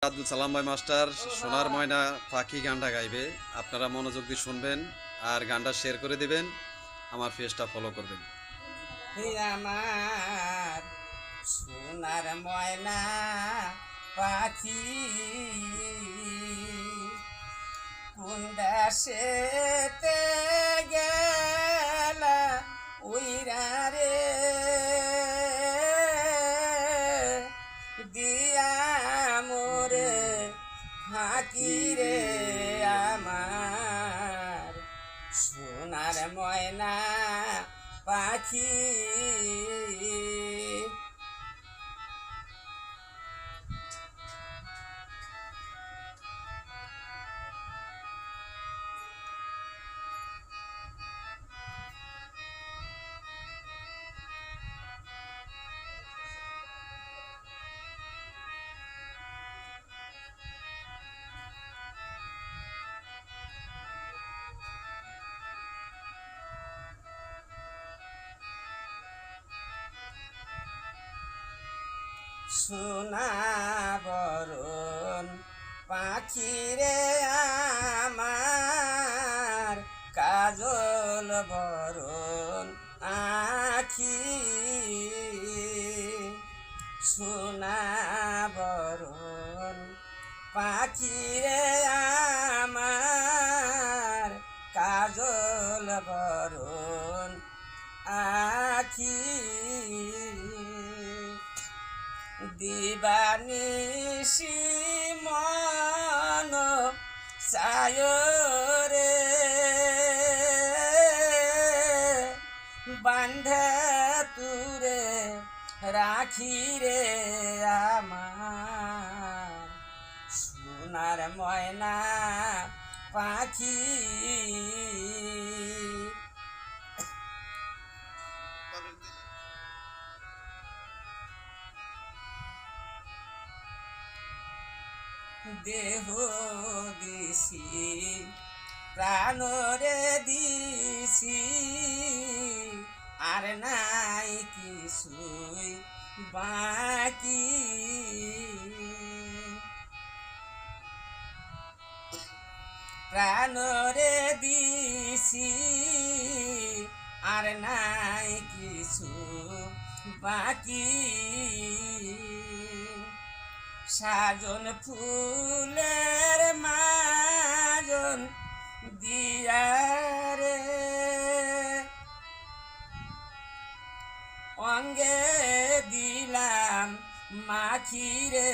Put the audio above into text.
আব্দুল সালাম ভাই মাস্টার সোনার ময়না পাখি গানটা গাইবে। আপনারা মনোযোগ দিয়ে শুনবেন আর গানটা শেয়ার করে দিবেন, আমার পেজটা ফলো করবেন। হে আমার সোনার ময়না পাখি কোন দেশেতে গেলা উইরা রে দিয়া মোরে ফাঁকি রে আমার সোনার ময়না পাখি। সোনা বরণ পাখিরে আমার কাজল বরণ আখি সোনা বরণ পাখিরে আমার কাজল বরণ আখি দিবানিশি মন সায়রে বান্ধে তুরে রাখি রে আমার সোনার ময়না পাখি। দেহ দিছি প্রাণরে দিছি আর নাই কিছুই বাকি প্রাণরে দিছি আর নাই কিছু বাকি সাজন ফুলের মাজন দিয়ারে অঙ্গে দিলাম মাখিরে।